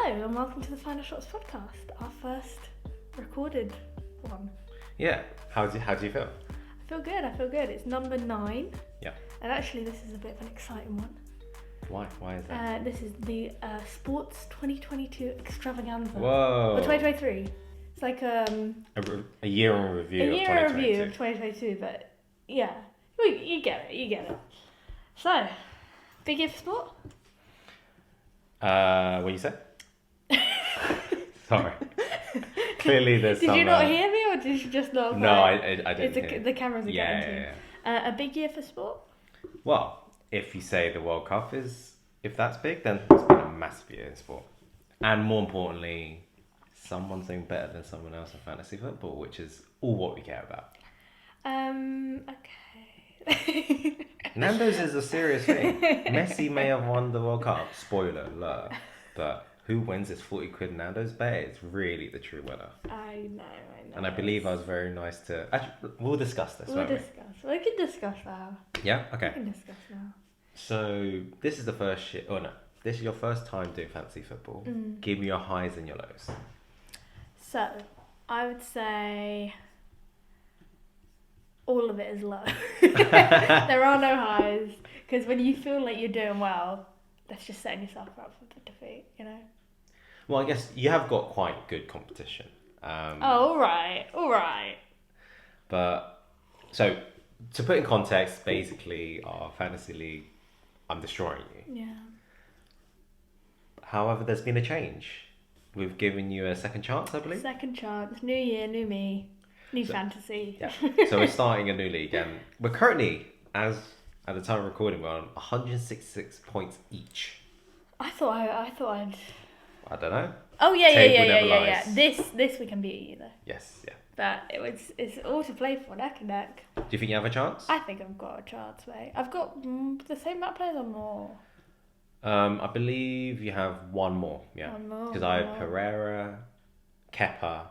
and welcome to the Final Shots podcast, our first recorded one. Yeah. How do you feel? I feel good. It's number 9. Yeah. And actually, this is a bit of an exciting one. Why? Why is that? This is the Sports 2022 Extravaganza. Whoa. Or 2023. It's like a year in review of 2022, but yeah, you get it. So, big year for sport? What you say? Sorry. Clearly there's Did you not hear me, or did you just not? No, I didn't hear. The cameras are getting to you. Yeah. A big year for sport? Well, if you say the World Cup if that's big, then it's been a massive year in sport. And more importantly, someone's doing better than someone else in fantasy football, which is all what we care about. Okay. Nando's is a serious thing. Messi may have won the World Cup, spoiler alert, but who wins this 40 quid Nando's bet is really the true winner. I know. And I believe I was very nice to... Actually, we'll discuss this, won't we? We can discuss now. Yeah? Okay. We can discuss now. So, this is the first shit... Oh, no. This is your first time doing fantasy football. Give me your highs and your lows. So, I would say... all of it is low. There are no highs. Because when you feel like you're doing well, that's just setting yourself up for defeat, you know? Well, I guess you have got quite good competition. All right. But, so, to put in context, basically, our fantasy league, I'm destroying you. Yeah. However, there's been a change. We've given you a second chance, I believe. Second chance. New year, new me. New fantasy. Yeah. So we're starting a new league, and we're currently, at the time of recording, we're on 166 points each. I thought I'd. I don't know. Oh yeah. This we can beat you though. Yes, yeah. But it's all to play for, neck and neck. Do you think you have a chance? I think I've got a chance, mate. I've got the same amount of players or more. I believe you have one more. Yeah. One more. Because I have Pereira, Kepa,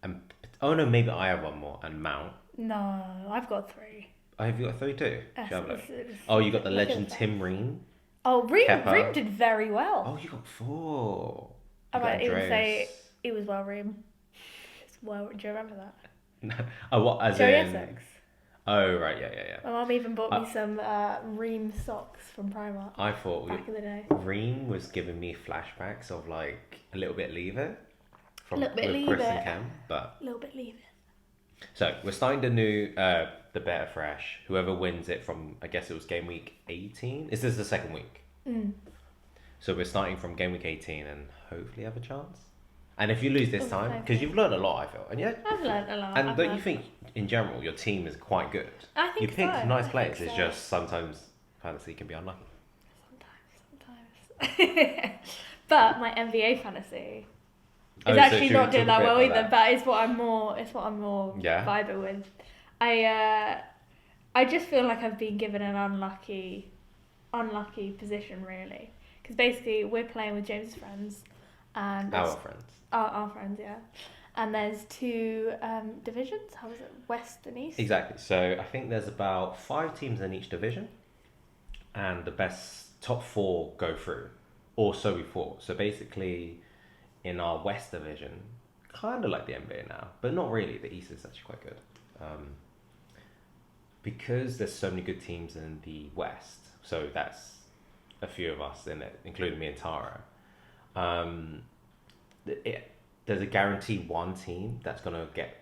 and maybe I have one more, and Mount. No, I've got 3. Oh, have you got 3 too? Yes, you got the legend Tim Ream. Oh, Ream did very well. Oh, you got 4. I might even say it was well Ream. Do you remember that? No. Oh, what? As Joey in... Essex. Oh, right, yeah. My mum even bought me some Ream socks from Primark. I thought back in the day. Ream was giving me flashbacks of like a little bit Leave It from with Chris and Cam, but a little bit Leave It. So we're starting the new the Better Fresh. Whoever wins it from, I guess it was game week 18. Is this the second week? So we're starting from game week 18 and hopefully have a chance. And if you lose this time, because you've learned a lot, I feel, and yeah, I've learned a lot. And don't you think, in general, your team is quite good? I think you picked nice players. It's so. just sometimes fantasy can be unlucky. Sometimes. But my NBA fantasy is actually not doing that well either. But it's what I'm more vibing with. I just feel like I've been given an unlucky position really, because basically we're playing with James's friends and our friends, yeah. And there's 2 divisions. How is it? West and East? Exactly. So I think there's about 5 teams in each division, and the best top 4 go through, or so we thought. So basically, in our West division, kind of like the NBA now, but not really. The East is actually quite good. Because there's so many good teams in the West, so that's a few of us in it, including me and Tara. There's a guaranteed 1 team that's going to get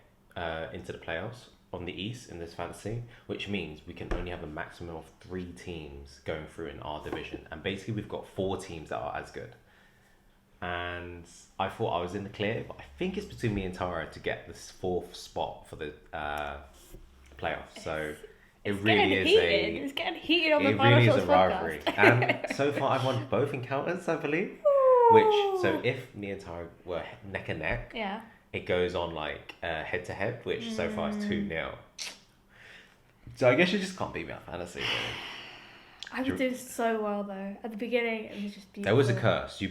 into the playoffs on the East in this fantasy, which means we can only have a maximum of 3 teams going through in our division. And basically we've got 4 teams that are as good. And I thought I was in the clear, but I think it's between me and Tara to get this 4th spot for the playoffs. So it's getting heated on the It really is a rivalry. And so far I've won both encounters, I believe. So if me and Tara were neck and neck, yeah, it goes on like head to head, which so far is 2-0. So I guess you just can't beat me on fantasy, really. I was doing so well though. At the beginning, it was just beautiful. There was a curse.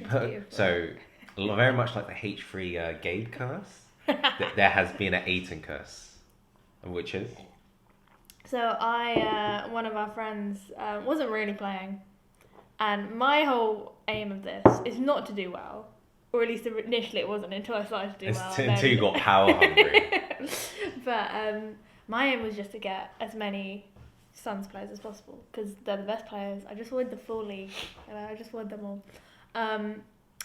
So very much like the H3 Gabe curse. There has been an Ayton Curse, which is. So one of our friends wasn't really playing, and my whole aim of this is not to do well. or at least initially it wasn't until I started to do well. Until you got power hungry. But my aim was just to get as many Suns players as possible because they're the best players. I just wanted the full league. I just wanted them all.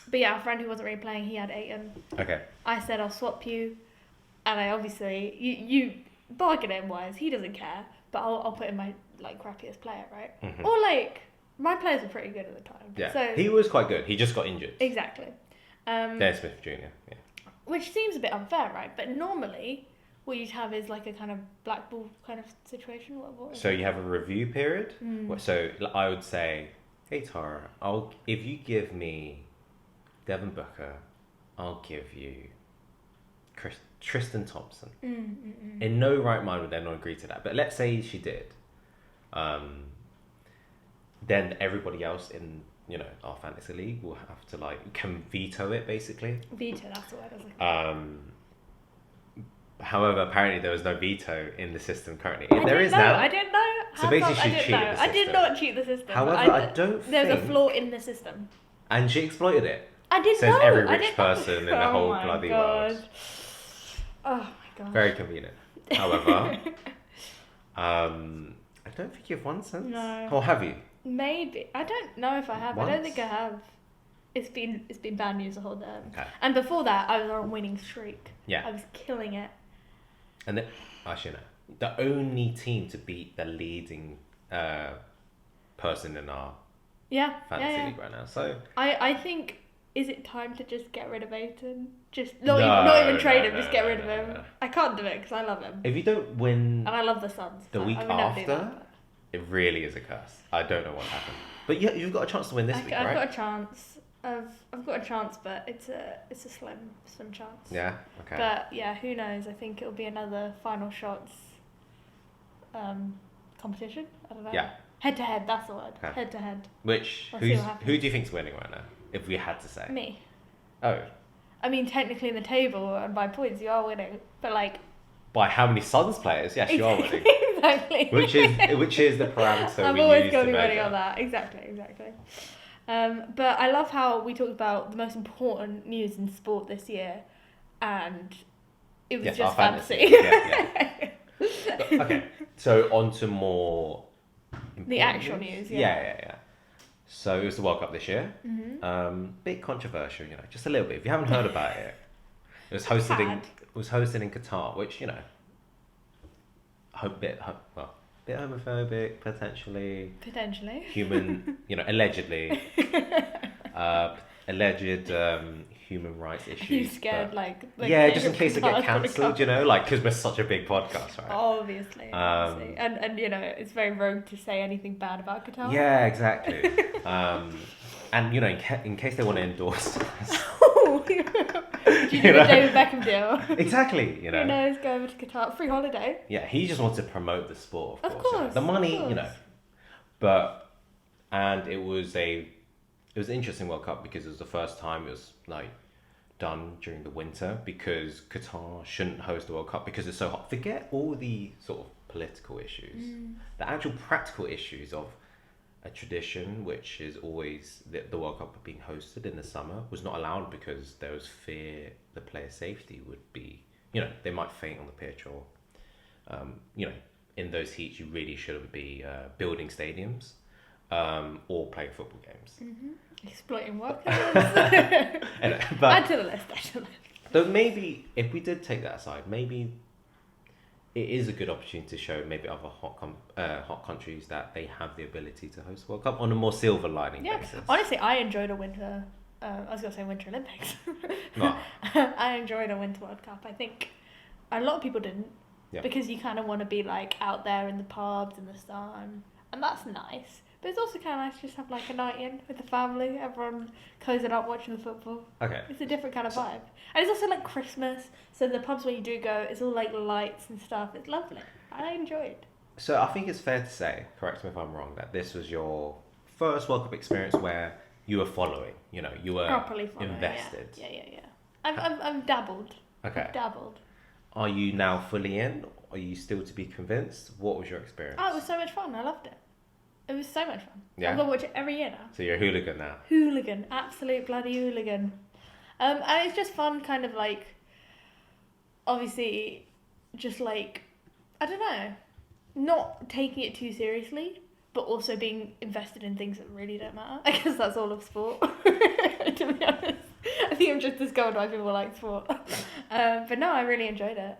But yeah, our friend who wasn't really playing, he had Ayton. Okay. I said I'll swap you, and I obviously you bargaining wise, he doesn't care, but I'll put in my like crappiest player, right? Mm-hmm. Or like my players were pretty good at the time. Yeah. So he was quite good. He just got injured. Exactly. Dennis Smith Jr. Yeah. Which seems a bit unfair, right? But normally, what you'd have is like a kind of black ball kind of situation. What so you have a review period. So I would say, hey Tara, if you give me Devin Booker, I'll give you Tristan Thompson. In no right mind would they not agree to that. But let's say she did. Then everybody else in our fantasy league will have to can veto it basically. Veto, that's the word I was looking for. However, apparently there was no veto in the system currently. I didn't know. So basically, she cheated the system. I did not cheat the system. However, I don't think there's a flaw in the system. And she exploited it. I didn't know. Says every rich person in the whole bloody world. Oh my god. Very convenient. However, I don't think you've won since. No. Or have you? Maybe. I don't know if I have. Once? I don't think I have. It's been bad news the whole time. Okay. And before that, I was on a winning streak. Yeah. I was killing it. And then, actually, no. The only team to beat the leading person in our fantasy league right now. So I think, is it time to just get rid of Ayton? Not even trade him, just get rid of him. No. I can't do it because I love him. If you don't win... And I love the Suns. The week after, it really is a curse. I don't know what happened. But you've got a chance to win this week, right? I've got a chance. I've got a chance, but it's a slim chance. Yeah. Okay. But yeah, who knows? I think it'll be another final shots competition. I don't know. Yeah. Head to head. That's the word. Okay. Head to head. Who do you think's winning right now? If we had to say. Me. Oh. I mean, technically in the table and by points you are winning, but like. By how many Suns players? Yes, you are winning. Exactly. Which is the parameter I'm we always use going to to be winning measure. on that. Exactly. But I love how we talked about the most important news in sport this year, and it was just fantasy. Yeah. Okay, so on to more the actual news. Yeah. So it was the World Cup this year. Mm-hmm. Bit controversial, just a little bit. If you haven't heard about it, it was hosted in Qatar, which bit homophobic, potentially human, allegedly, alleged human rights issues. Are you scared, just in case it get cancelled, because we're such a big podcast, right? Obviously. And it's very rogue to say anything bad about Qatar. Yeah, exactly. And in case they want to endorse us. Do you do a David Beckham deal? Exactly, Who knows, go over to Qatar, free holiday. Yeah, he just wants to promote the sport, of course. The money, and it was an interesting World Cup because it was the first time it was done during the winter because Qatar shouldn't host the World Cup because it's so hot. Forget all the sort of political issues. The actual practical issues of a tradition, which is always the World Cup being hosted in the summer, was not allowed because there was fear the player safety would be, they might faint on the pitch or, in those heats you really shouldn't be building stadiums or playing football games. Mm-hmm. Exploiting workers. But add to the list. So maybe if we did take that aside, maybe it is a good opportunity to show maybe other hot countries that they have the ability to host World Cup on a more silver lining basis. Honestly, I enjoyed a winter. I was gonna say Winter Olympics. No. I enjoyed a Winter World Cup. I think a lot of people didn't because you kind of want to be out there in the pubs in the sun, and that's nice. But it's also kind of nice to just have a night in with the family, everyone cozying up watching the football. Okay. It's a different kind of vibe. And it's also Christmas, so the pubs where you do go, it's all lights and stuff. It's lovely. I enjoyed. So I think it's fair to say, correct me if I'm wrong, that this was your first World Cup experience where you were following, you were properly following, invested. Yeah. I've dabbled. Okay. I've dabbled. Are you now fully in? Are you still to be convinced? What was your experience? Oh, it was so much fun. I loved it. It was so much fun. Yeah. I'm going to watch it every year now. So you're a hooligan now? Hooligan. Absolute bloody hooligan. And it's just fun, kind of like, obviously, just like, I don't know, not taking it too seriously, but also being invested in things that really don't matter. I guess that's all of sport, to be honest. I think I've just discovered why people like sport. But no, I really enjoyed it.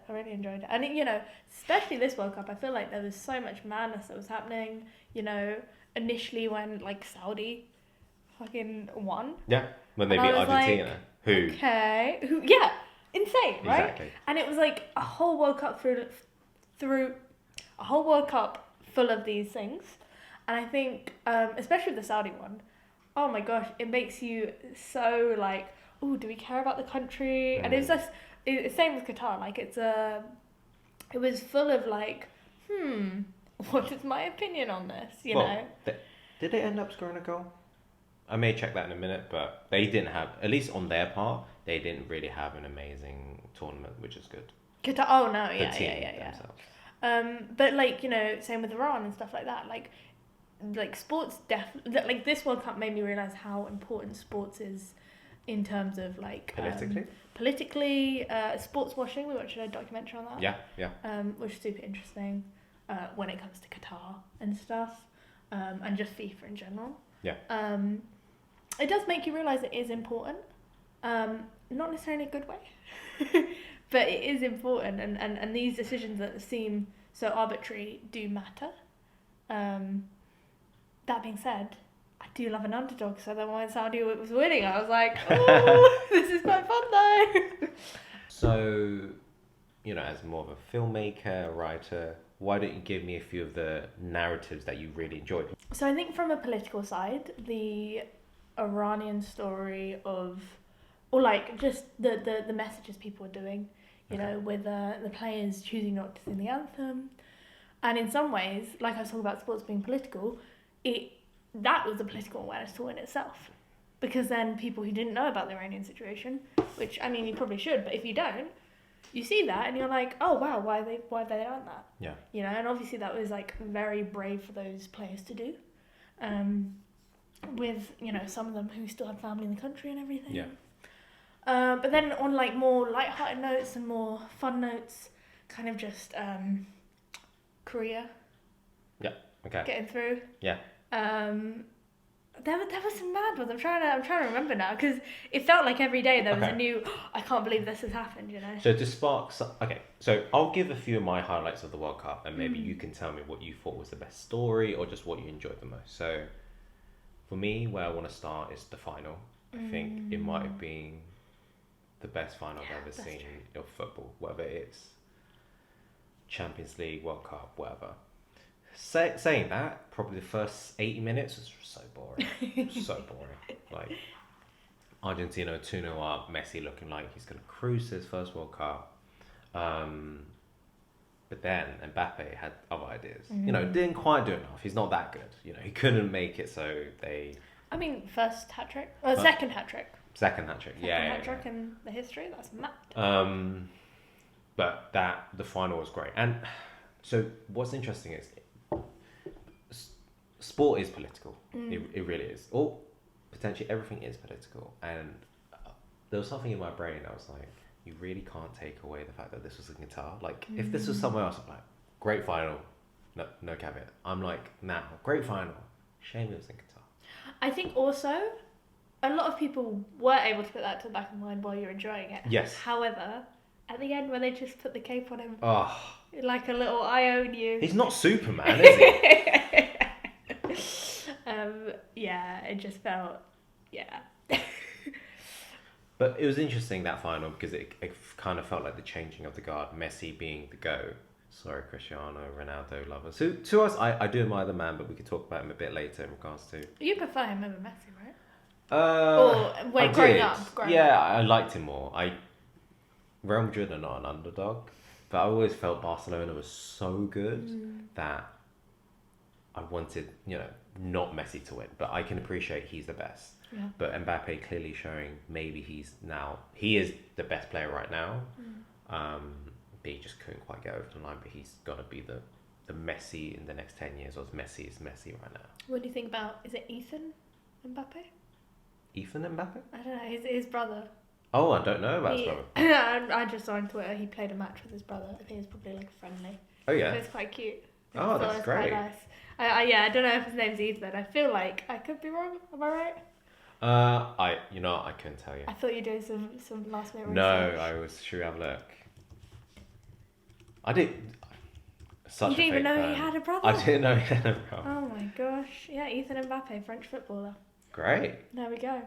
And, especially this World Cup, I feel like there was so much madness that was happening, initially when, like, Saudi fucking won. Yeah, when they beat Argentina. Like, who? Okay. Yeah, insane, right? Exactly. And it was like a whole World Cup through a whole World Cup full of these things. And I think, especially with the Saudi one, oh my gosh, it makes you so like, oh, do we care about the country? And it was just, same with Qatar. Like, it was full of like, what is my opinion on this? You know? Did they end up scoring a goal? I may check that in a minute, but they didn't have, at least on their part, they didn't really have an amazing tournament, which is good. Qatar, oh no, yeah. But like, same with Iran and stuff like that. Like sports like this World Cup made me realise how important sports is in terms of like politically sports washing. We watched a documentary on that. Yeah. Which is super interesting when it comes to Qatar and stuff, and just FIFA in general. Yeah. It does make you realise it is important, not necessarily in a good way, but it is important, and these decisions that seem so arbitrary do matter. That being said, I do love an underdog, so then when Saudi was winning, I was like, oh, this is quite fun though. So, as more of a filmmaker, writer, why don't you give me a few of the narratives that you really enjoyed? So I think from a political side, the Iranian story or like just the messages people are doing, with the players choosing not to sing the anthem. And in some ways, like I was talking about sports being political, that was a political awareness tool in itself. Because then people who didn't know about the Iranian situation, which, I mean, you probably should, but if you don't, you see that and you're like, oh wow, why have they done that? Yeah. And obviously that was like very brave for those players to do. With, some of them who still had family in the country and everything. Yeah. But then on like more light-hearted notes and more fun notes, kind of just Korea. Yeah. Okay. Getting through. Yeah. There was some mad ones. I'm trying to remember now because it felt like every day there was a new. I can't believe this has happened. So to spark, so I'll give a few of my highlights of the World Cup, and maybe you can tell me what you thought was the best story or just what you enjoyed the most. So, for me, where I want to start is the final. I think it might have been the best final I've ever seen of football, whether it's Champions League, World Cup, whatever. Saying that, probably the first 80 minutes was so boring. Like, Argentina 2-0 up, Messi looking like he's going to cruise his first World Cup. But then Mbappe had other ideas. Didn't quite do enough. He's not that good. He couldn't make it, so they... I mean, first hat-trick. Second hat-trick. Second hat-trick, yeah. Hat-trick in the history, that's mad. But the final was great. And so what's interesting is sport is political. It really is. Or potentially everything is political. And there was something in my brain I was like, you really can't take away the fact that this was in Qatar. Like, if this was somewhere else, I'm like, great final, no caveat. I'm like, nah, great final, shame it was in Qatar. I think also a lot of people were able to put that to the back of mind while you're enjoying it. Yes. However, at the end when they just put the cape on him, oh, like a little I own you. He's not Superman, is he? Yeah, it just felt, yeah. But it was interesting, that final, because it kind of felt like the changing of the guard. Messi being the GOAT. Sorry, Cristiano Ronaldo lovers. So to us, I do admire the man, but we could talk about him a bit later in regards to... You prefer him over Messi, right? Or growing up? I liked him more. Real Madrid are not an underdog, but I always felt Barcelona was so good that I wanted, not Messi to win, but I can appreciate he's the best. Yeah. But Mbappe clearly showing maybe he is the best player right now. But he just couldn't quite get over the line. But he's got to be the Messi in the next 10 years, or Messi is Messi right now. What do you think about, is it Ethan Mbappe? Ethan Mbappe? I don't know, his brother. Oh, I don't know about his brother. I just saw on Twitter he played a match with his brother. I think it was probably like a friendly. Oh yeah. It's quite cute. Oh, that's great. Quite nice. I don't know if his name's Ethan. I feel like I could be wrong. Am I right? I couldn't tell you. I thought you were doing some last minute research. No, I was. Should we have a look? I did. You didn't even know he had a brother? I didn't know he had a brother. Oh my gosh. Yeah, Ethan Mbappe, French footballer. Great. There we go.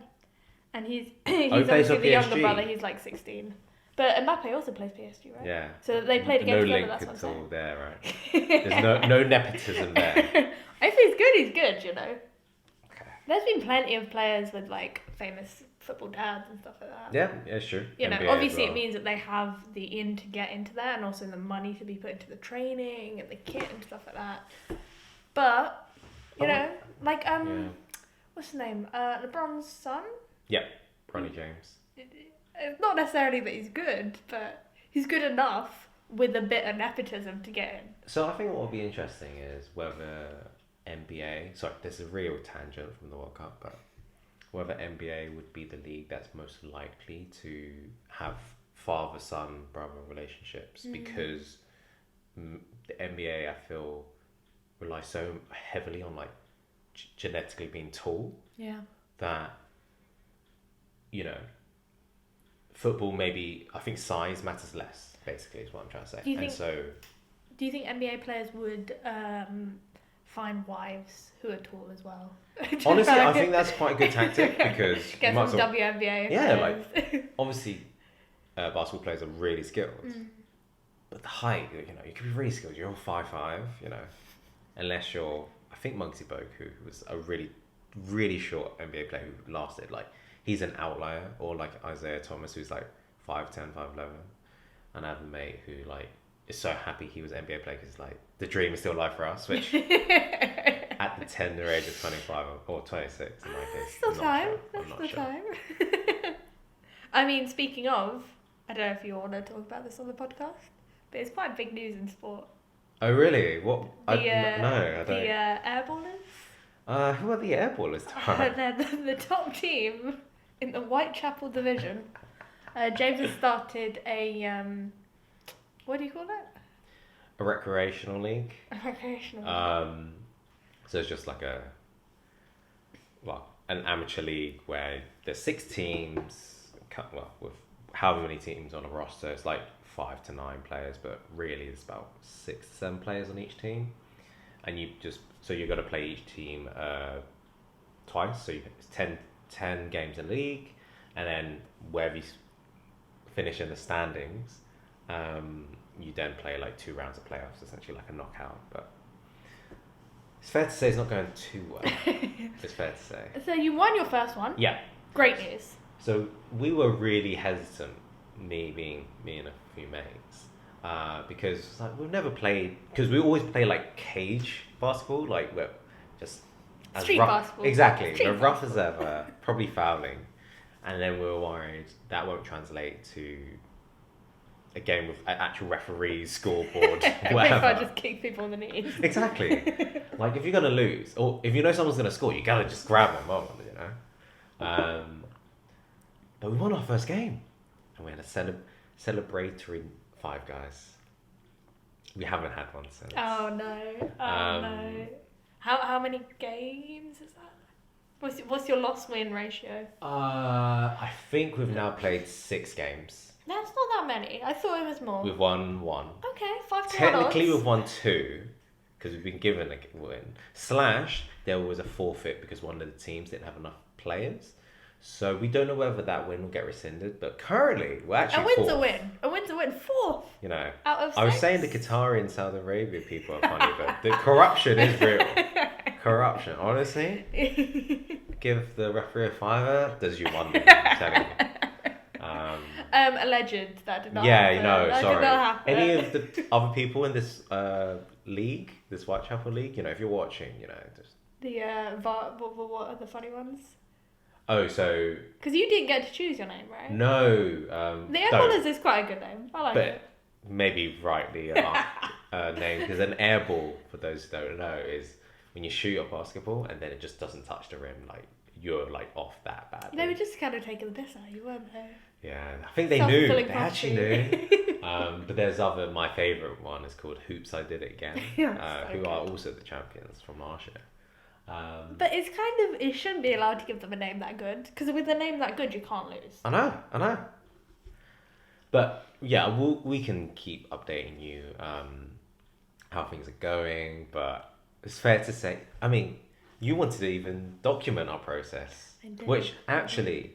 And he's plays obviously for the younger PSG. brother, he's like 16. But Mbappe also plays PSG, right? Yeah. So they played against no together, link that's what I'm at saying. all there, right? There's no nepotism there. If he's good, you know. Okay. There's been plenty of players with like famous football dads and stuff like that. Yeah, sure. You know, NBA obviously as well. it means that they have the in to get into that and also the money to be put into the training and the kit and stuff like that. But, you know, like, what's his name? LeBron's son? Yeah, Bronny James. It's not necessarily that he's good, but he's good enough with a bit of nepotism to get in. So I think what will be interesting is whether NBA... Sorry, this is a real tangent from the World Cup, but whether NBA would be the league that's most likely to have father-son, brother relationships, because the NBA, I feel, relies so heavily on like genetically being tall that, you know, football maybe, I think size matters less, basically, is what I'm trying to say. Do you think NBA players would find wives who are tall as well? Honestly, I think that's quite a good tactic because get some WNBA. Yeah, like obviously, basketball players are really skilled, but the height, you know, you could be really skilled. You're all 5'5", you know, unless you're. I think Muggsy Bogues, who was a really, really short NBA player who lasted, like he's an outlier, or like Isaiah Thomas, who's like 5'10", 5'11", and I have a mate who like is so happy he was an NBA player because like the dream is still alive for us, which at the tender age of 25 or 26 in my case. That's the time. I mean, speaking of, I don't know if you want to talk about this on the podcast, but it's quite big news in sport. Oh really? What? No, I don't. The Airballers. Who are the Airballers? They're the top team in the Whitechapel division. James has started a what do you call it? A recreational league. A recreational league. So it's just like an amateur league where there's 6 teams, with however many teams on a roster. It's like 5 to 9 players, but really it's about 6 to 7 players on each team. And you've got to play each team twice. So it's 10 games in league, and then wherever you finish in the standings, you then play like 2 rounds of playoffs, essentially like a knockout. But it's fair to say it's not going too well. It's fair to say. So you won your first one. Yeah. Great news. So we were really hesitant, me and a few mates, because it's like we've never played, because we always play like cage basketball, like we're just street basketball. Exactly, we're rough as ever, probably fouling, and then we were worried that won't translate to a game with an actual referee, scoreboard, whatever. If I just kick people in the knees. Exactly. Like if you're gonna lose, or if you know someone's gonna score, you gotta just grab them on, you know. But we won our first game, and we had a celebratory 5 guys. We haven't had one since. Oh no! No! How many games is that? What's your loss-win ratio? I think we've now played 6 games. That's not that many. I thought it was more. We've won 1. Okay, 5 to 1 Technically, odds. we've won 2 because we've been given a win. / there was a forfeit because one of the teams didn't have enough players. So we don't know whether that win will get rescinded. But currently, we're actually a win's 4th. a win. A win's a win. 4th. You know, out of 6. I was saying the Qatari and Saudi Arabia people are funny, but the corruption is real. Corruption, honestly. Give the referee a $5, does you wonder? I'm telling you. Alleged that did not Yeah, happen. you know, That sorry. did not happen. Any of the other people in this league, this Whitechapel league, you know, if you're watching, you know, just The what are the funny ones? oh, so Because you didn't get to choose your name, right? no, The Airballers is quite a good name. I like it. Maybe rightly named, because an airball, for those who don't know, is when you shoot a basketball and then it just doesn't touch the rim, like you're like off that bad. They were just kind of taking the piss out of you, weren't they? Yeah, I think they knew. They prophecy. actually knew. But there's my favourite one is called Hoops I Did It Again, who are also the champions from last year. But it's kind of, it shouldn't be allowed to give them a name that good, because with a name that good, you can't lose. I know. But yeah, we can keep updating you how things are going, but it's fair to say, I mean, you wanted to even document our process, which actually,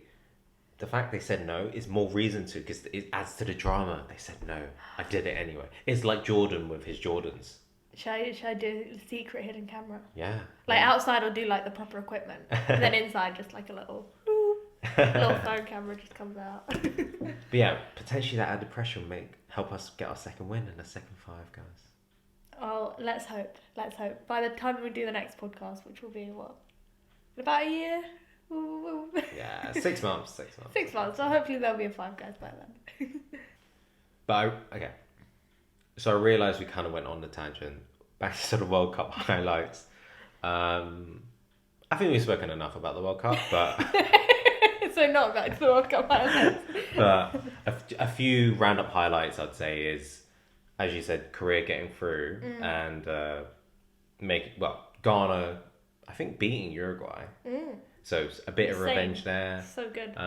the fact they said no is more reason to, because it adds to the drama. They said no, I did it anyway. It's like Jordan with his Jordans. Should I do the secret hidden camera? Yeah. Like outside I'll do like the proper equipment, and then inside just like a little phone camera just comes out. But yeah, potentially that added pressure will help us get our second win in the second 5, guys. Oh, let's hope. By the time we do the next podcast, which will be what? In about a year? Yeah, 6 months. 6 months. So hopefully there'll be a 5 guys by then. But okay. So I realised we kind of went on the tangent. Back to the World Cup highlights. I think we've spoken enough about the World Cup, but so not back to the World Cup highlights. But a few roundup highlights I'd say is, as you said, Korea getting through and Ghana, I think, beating Uruguay. So a bit of revenge there. So good.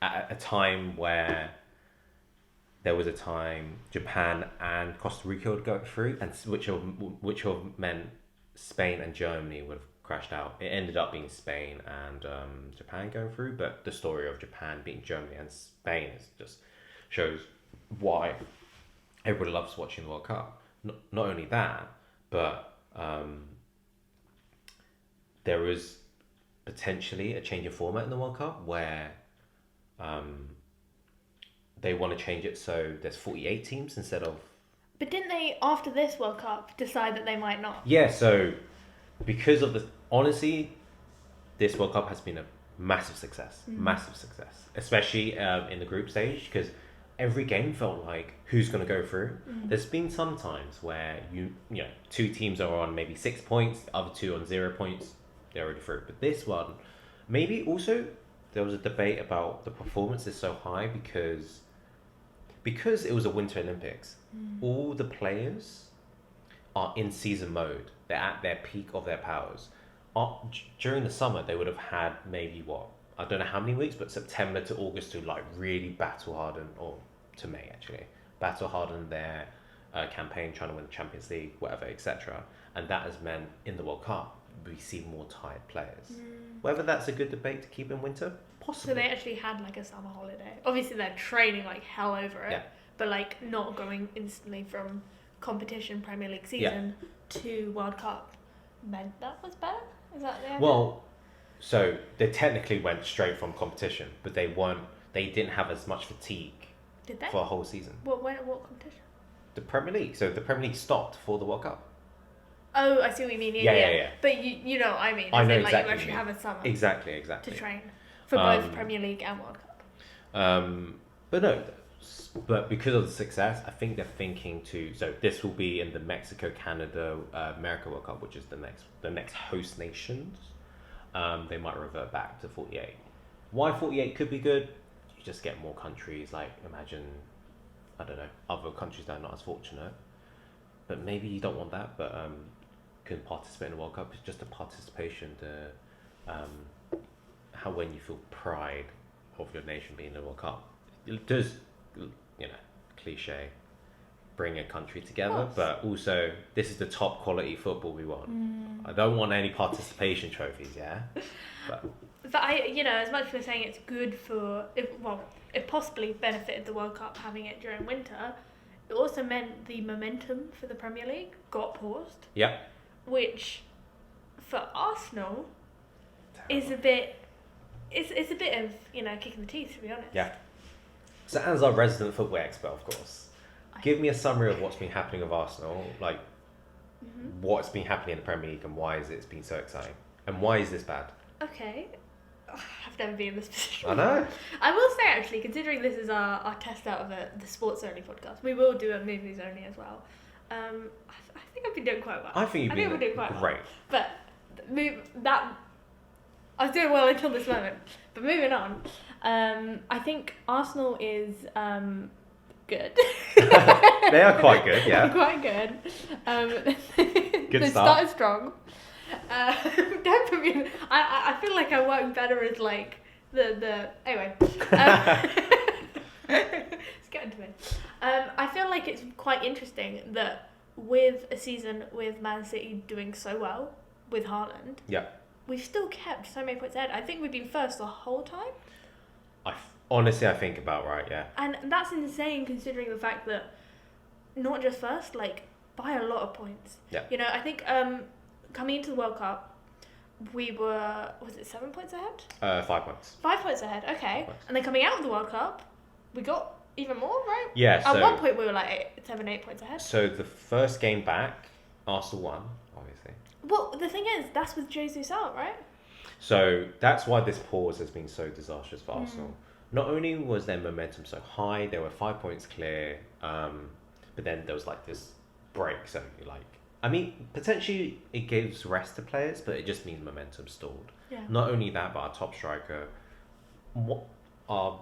At a time where there was a time Japan and Costa Rica would go through, and which would have meant Spain and Germany would have crashed out. It ended up being Spain and Japan going through, but the story of Japan beating Germany and Spain just shows why everybody loves watching the World Cup. Not only that, but there was potentially a change of format in the World Cup where they want to change it so there's 48 teams instead of... But didn't they, after this World Cup, decide that they might not? Yeah, so because of the... Honestly, this World Cup has been a massive success. Massive success. Especially in the group stage, because every game felt like who's going to go through. There's been some times where you know 2 teams are on maybe 6 points, the other 2 on 0 points, they're already through. But this one, maybe also there was a debate about the performance is so high because it was a Winter Olympics. All the players are in season mode. They're at their peak of their powers. During the summer, they would have had maybe I don't know how many weeks, but September to August to like really battle harden, or to May actually, battle harden their campaign, trying to win the Champions League, whatever, etc. And that has meant in the World Cup, we see more tired players. Whether that's a good debate to keep in winter, possibly. So they actually had like a summer holiday. Obviously they're training like hell over it, but like not going instantly from competition Premier League season to World Cup meant that was better? Is that the idea? Well, so they technically went straight from competition, but they didn't have as much fatigue. Did they? For a whole season. What competition? The Premier League. So the Premier League stopped for the World Cup. Oh, I see what you mean. Yeah. But you know what I mean. I know exactly. Like you actually have a summer. Exactly. To train for both Premier League and World Cup. But because of the success, I think they're thinking so this will be in the Mexico, Canada, America World Cup, which is the next host nations. They might revert back to 48. Why 48 could be good? You just get more countries. Like imagine, I don't know, other countries that are not as fortunate. But maybe you don't want that. But can participate in the World Cup. It's just a participation how when you feel pride of your nation being in the World Cup. It does, cliche, bring a country together, but also this is the top quality football we want. I don't want any participation trophies, but I, as much as we're saying it's good for, it possibly benefited the World Cup having it during winter, it also meant the momentum for the Premier League got paused. Yeah. Which, for Arsenal, is a bit, it's a bit of, kicking the teeth, to be honest. Yeah. So as our resident football expert, of course, give me a summary of what's been happening with Arsenal, like what's been happening in the Premier League and why has it been so exciting? And why is this bad? Okay. I've never been in this position. I know. I will say, actually, considering this is our test out of the sports only podcast, we will do a movies only as well. I think I've been doing quite well. I think you've been doing quite great. Well. But I was doing well until this moment. But moving on, I think Arsenal is good. They are quite good, yeah. Quite good. Good they start. Started strong. Don't put me. I feel like I work better as like the anyway. Let's get into it. I feel like it's quite interesting that with a season with Man City doing so well with Haaland, Yeah. we've still kept so many points ahead. I think we've been first the whole time. Honestly, I think about right, yeah. And that's insane considering the fact that not just first, like by a lot of points. Yeah. You know, I think coming into the World Cup, we were, was it 7 points ahead? 5 points. 5 points ahead, okay. 5 points. And then coming out of the World Cup, we got even more, right? Yeah. At one point, we were like 8 points ahead. So the first game back, Arsenal won, obviously. Well, the thing is, that's with Jesus out, right? So that's why this pause has been so disastrous for Arsenal. Not only was their momentum so high, they were 5 points clear, but then there was like this break. So I mean, potentially it gives rest to players, but it just means momentum stalled. Yeah. Not only that, but our top striker, our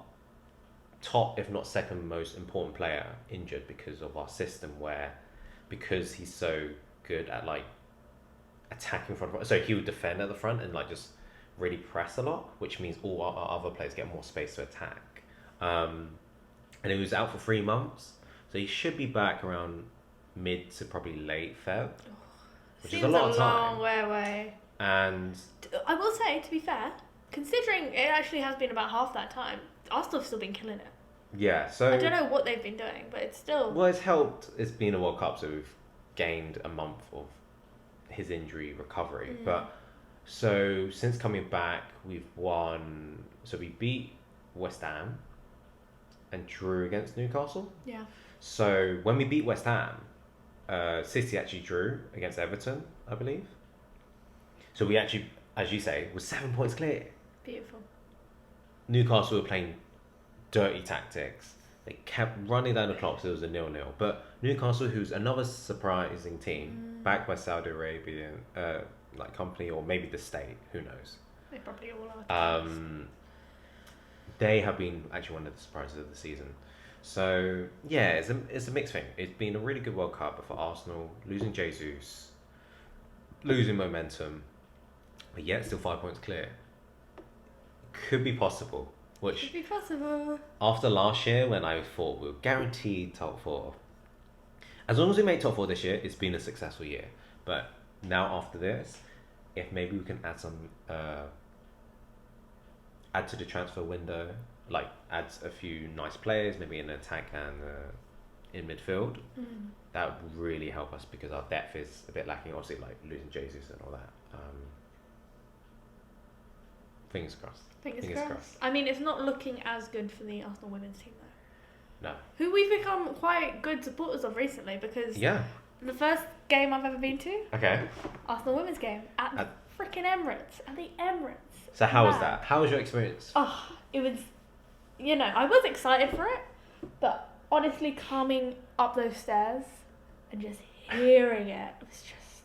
top, if not second most important player, injured because of our system because he's so good at like attacking front. So he would defend at the front and like just really press a lot, which means all our other players get more space to attack. And he was out for 3 months, so he should be back around mid to probably late Feb, which is a lot of time. Long way away. And I will say, to be fair, considering it actually has been about half that time, Arsenal have still been killing it. yeah, so I don't know what they've been doing, but it's still. Well, it's helped. It's been a World Cup, so we've gained a month of his injury recovery. But so since coming back, we've won. So we beat West Ham and drew against Newcastle. Yeah. So when we beat West Ham, City actually drew against Everton, I believe. So we actually, as you say, was 7 points clear. Beautiful. Newcastle were playing dirty tactics. They kept running down the clock, so it was a 0-0. But Newcastle, who's another surprising team, backed by Saudi Arabian like company, or maybe the state, who knows? They probably all are. They have been actually one of the surprises of the season. So yeah, it's a mixed thing. It's been a really good World Cup, but for Arsenal, losing Jesus, losing momentum, but yet still 5 points clear, could be possible. Which Could be possible. After last year, when I thought we were guaranteed top 4, as long as we make top 4 this year, it's been a successful year. But now after this, if maybe we can add some add to the transfer window, like add a few nice players, maybe in attack and in midfield, that would really help us because our depth is a bit lacking. Obviously, like losing Jesus and all that. Fingers crossed. Fingers crossed. I mean, it's not looking as good for the Arsenal women's team though. No. Who we've become quite good supporters of recently because the first game I've ever been to, okay, Arsenal women's game at the freaking Emirates. At the Emirates. So how was that? How was your experience? Oh, it was, I was excited for it, but honestly, coming up those stairs and just hearing it was just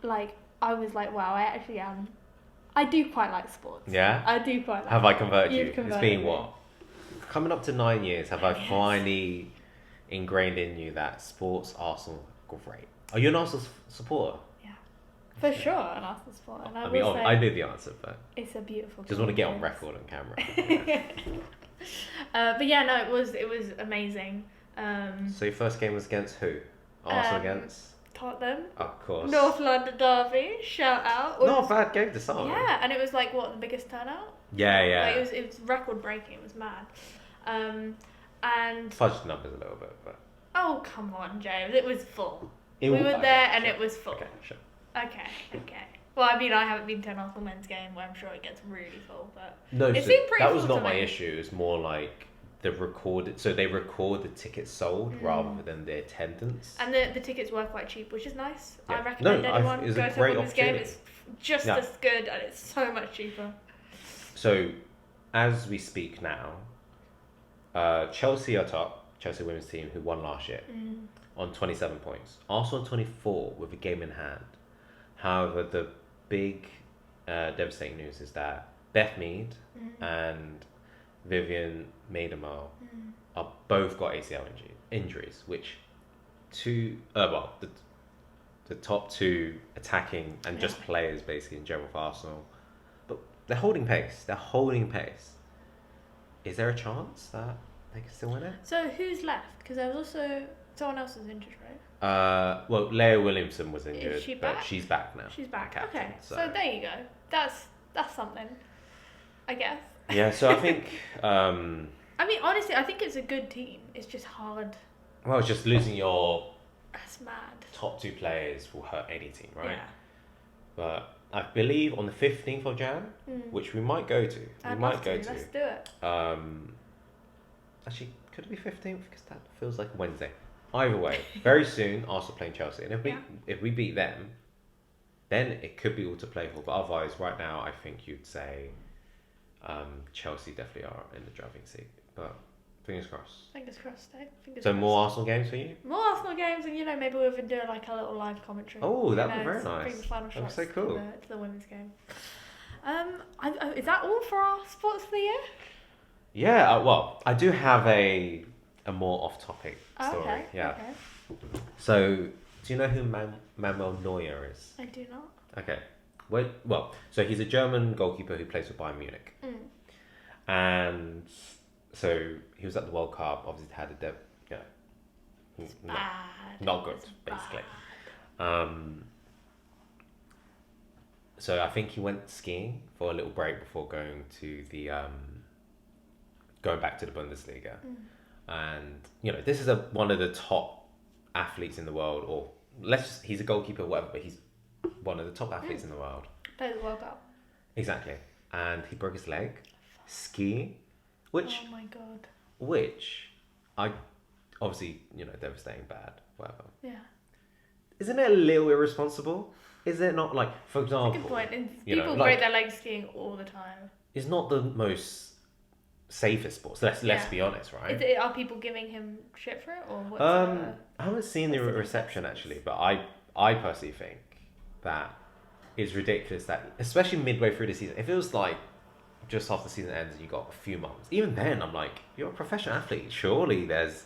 like, I was like, wow, I do quite like sports. Yeah? I do quite like Have I converted you? You've It's been what? Coming up to 9 years, have I finally ingrained in you that sports, Arsenal, great. Are you an Arsenal supporter? Yeah. For sure, an Arsenal supporter. And I knew the answer, but it's a beautiful just want to get on record on camera. But yeah, no, it was amazing. So your first game was against who? Arsenal against? Tottenham. Of course. North London derby. Shout out. Not a bad game to start. Yeah, and it was like the biggest turnout. Yeah. Like, it was record breaking. It was mad. And fudged the numbers a little bit, but. Oh come on, James! It was full. We were there, and it was full. Okay, sure. Okay. Well, I mean, I haven't been to an Arsenal men's game where I'm sure it gets really full, but no, it seemed pretty that full was not to my me. issue. It's more like the recorded. So they record the tickets sold rather than the attendance. And the tickets were quite cheap, which is nice. Yeah. I recommend anyone it's go a to a great women's game. opportunity. It's just as good, and it's so much cheaper. So, as we speak now, Chelsea are top. Chelsea women's team who won last year on 27 points. Arsenal on 24 with a game in hand. However, the big devastating news is that Beth Mead and Vivian Miedema are both got ACL injuries, which the top two attacking and just players basically in general for Arsenal, but they're holding pace. Is there a chance that they can still win it? So who's left? Because there was also someone else was injured, right? Well, Leah Williamson was injured, Is she back? but she's back now. She's back. Captain, okay, so there you go. That's something, I guess. Yeah, so I think. I mean, honestly, I think it's a good team. It's just hard. Well, it's just losing your. That's mad. Top two players will hurt any team, right? Yeah. But I believe on the 15th of Jan, which we might go to. Let's do it. Actually, could it be 15th? Because that feels like a Wednesday. Either way, very soon, Arsenal playing Chelsea. And if we beat them, then it could be all to play for. But otherwise, right now, I think you'd say Chelsea definitely are in the driving seat. But fingers crossed. Fingers crossed, eh? More Arsenal games for you? More Arsenal games, and maybe we'll even do like a little live commentary. Oh, that'd be very nice. Bring the final shots so cool. to the women's game. Is that all for our sports for the year? Yeah, well, I do have a more off-topic story. Okay, yeah. Okay. So, do you know who Manuel Neuer is? I do not. Okay. Well, so he's a German goalkeeper who plays for Bayern Munich. And so he was at the World Cup, obviously had not good, basically. So I think he went skiing for a little break before going to the going back to the Bundesliga. And this is one of the top athletes in the world, or he's a goalkeeper, whatever, but he's one of the top athletes in the world. Plays the World Cup. Exactly. And he broke his leg skiing, which oh my god, which I obviously devastating, bad, whatever. Yeah. Isn't it a little irresponsible? Is it not, like, for example? That's a good point. And people break their legs skiing all the time. It's not the most safest sport. So let's be honest, right? Are people giving him shit for it, or what's I haven't seen the reception actually, but I personally think that it's ridiculous that, especially midway through the season, it feels like just after the season ends and you got a few months. Even then, I'm like, you're a professional athlete. Surely there's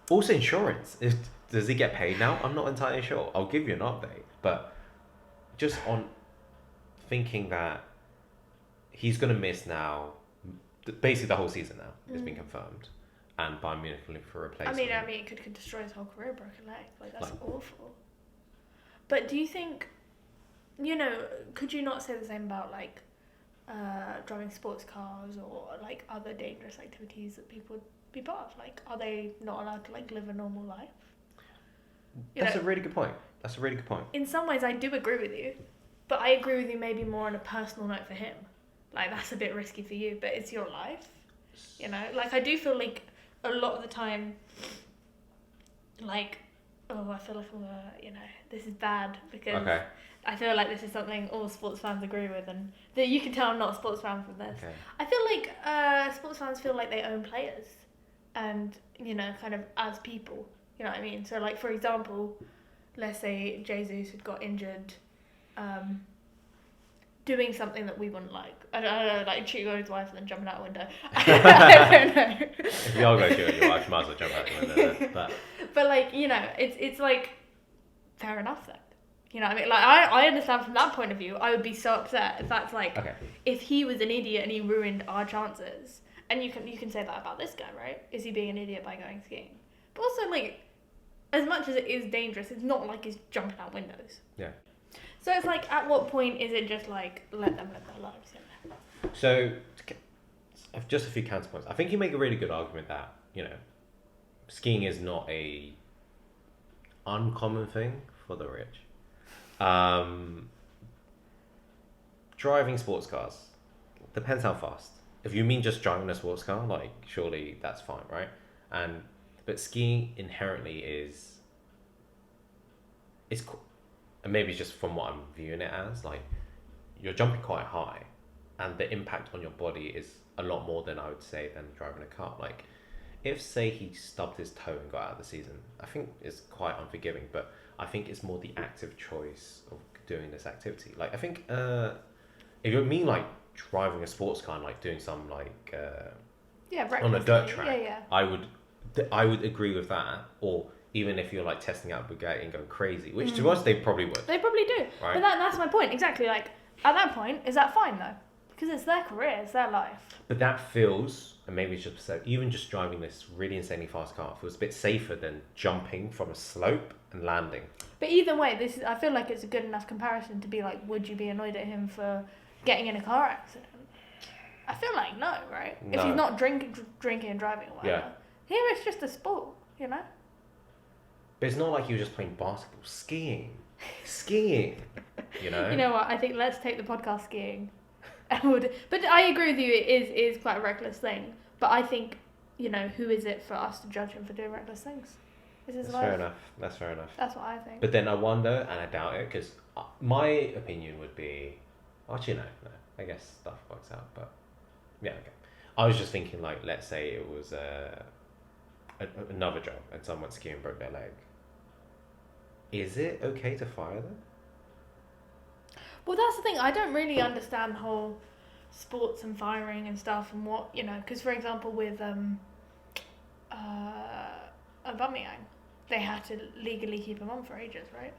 also insurance. Does he get paid now? I'm not entirely sure. I'll give you an update, but just on thinking that he's going to miss now, basically the whole season now has been confirmed, and Bayern Munich looking for a replacement. I mean, it could destroy his whole career, broken leg. Like, that's awful. But do you think, could you not say the same about like driving sports cars or like other dangerous activities that people would be part of? Like, are they not allowed to like live a normal life? That's a really good point. In some ways, I do agree with you, but I agree with you maybe more on a personal note for him. Like, that's a bit risky for you, but it's your life. Like, I do feel like a lot of the time, like, I feel like this is bad because I feel like this is something all sports fans agree with, and that you can tell I'm not a sports fan from this. Okay. I feel like sports fans feel like they own players, and kind of as people. You know what I mean? So, like, for example, let's say Jesus had got injured, doing something that we wouldn't like. I don't know, like cheating on his wife and then jumping out a window. I don't know. If you are going to cheat on your wife, you might as well jump out the window. But like, it's like, fair enough then. You know what I mean? Like, I understand from that point of view, I would be so upset if that's like, if he was an idiot and he ruined our chances. And you can say that about this guy, right? Is he being an idiot by going skiing? But also, like, as much as it is dangerous, it's not like he's jumping out windows. Yeah. So it's like, at what point is it just like, let them live their lives? So, just a few counterpoints. I think you make a really good argument that, skiing is not a uncommon thing for the rich. Driving sports cars, depends how fast. If you mean just driving a sports car, like, surely that's fine, right? But skiing inherently and maybe just from what I'm viewing it as, like, you're jumping quite high, and the impact on your body is a lot more than I would say than driving a car. Like, if say he stubbed his toe and got out of the season, I think it's quite unforgiving. But I think it's more the active choice of doing this activity. Like, I think if you mean like driving a sports car and like doing some like on a recklessly. dirt track, Yeah. I would agree with that. Or even if you're like testing out Bugatti and going crazy, which to us they probably would. They probably do. Right? But that's my point. Exactly. Like at that point, is that fine though? Because it's their career, it's their life. But that feels, and maybe it's just even just driving this really insanely fast car feels a bit safer than jumping from a slope and landing. But either way, I feel like it's a good enough comparison to be like, would you be annoyed at him for getting in a car accident? I feel like no, right? No. If he's not drinking and driving or whatever. Yeah. Here it's just a sport, you know? But it's not like you were just playing basketball. Skiing, you know? You know what? I think let's take the podcast skiing. But I agree with you, it is quite a reckless thing. But I think, you know, who is it for us to judge him for doing reckless things? Is his life? That's fair enough. That's what I think. But then I wonder, and I doubt it, because my opinion would be... Actually, no. I guess stuff works out, but... Yeah, okay. I was just thinking, like, let's say it was another job and someone skiing broke their leg. Is it okay to fire them? Well, that's the thing. I don't really understand the whole sports and firing and stuff and what, you know, because for example with Aubameyang, they had to legally keep him on for ages, right?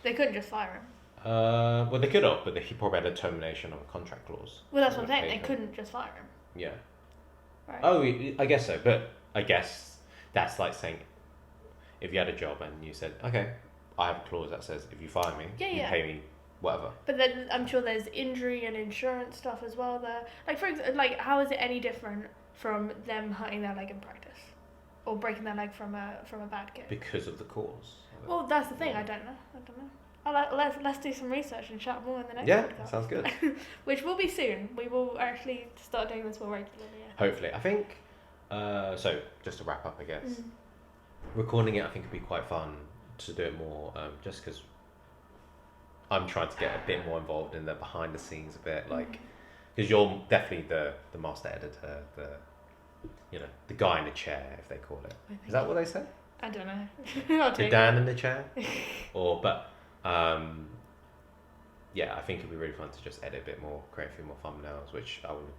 They couldn't just fire him. Well, they could have, but he probably had a termination of a contract clause. Well, that's what I'm saying. They couldn't just fire him. Yeah. Right. Oh, I guess so, but I guess that's like saying if you had a job and you said, okay, I have a clause that says if you fire me, you pay me whatever. But then I'm sure there's injury and insurance stuff as well there. Like for example, like how is it any different from them hurting their leg in practice or breaking their leg from a bad kick? Because of the cause. Well, that's the thing. I don't know. Let's do some research and chat more in the next podcast. Yeah, sounds good. Which will be soon. We will actually start doing this more regularly. Yeah. Hopefully. I think, so just to wrap up, I guess, recording it I think would be quite fun to do it more, just because I'm trying to get a bit more involved in the behind the scenes a bit, like, because you're definitely the master editor, the guy in the chair, if they call it. Is that what they say? I don't know. The Dan in the chair? Yeah, I think it'd be really fun to just edit a bit more, create a few more thumbnails, which I would,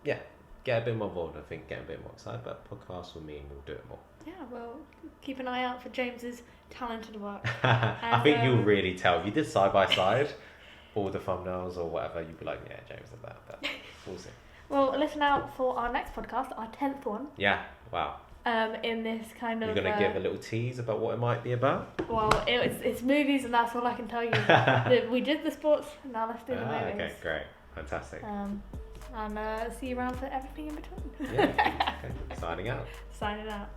get a bit more involved. I think get a bit more excited about podcasts will mean we'll do it more. Yeah, well, keep an eye out for James's talented work. I think you'll really tell. If you did side by side, all the thumbnails or whatever, you'd be like, yeah, James did that, but we'll see. Well, listen out for our next podcast, our 10th one. Yeah, wow. In this kind of... You're going to give a little tease about what it might be about? Well, it's movies and that's all I can tell you. We did the sports, now let's do the movies. Okay, great. Fantastic. And see you around for everything in between. Yeah, okay. Signing out. Signing out.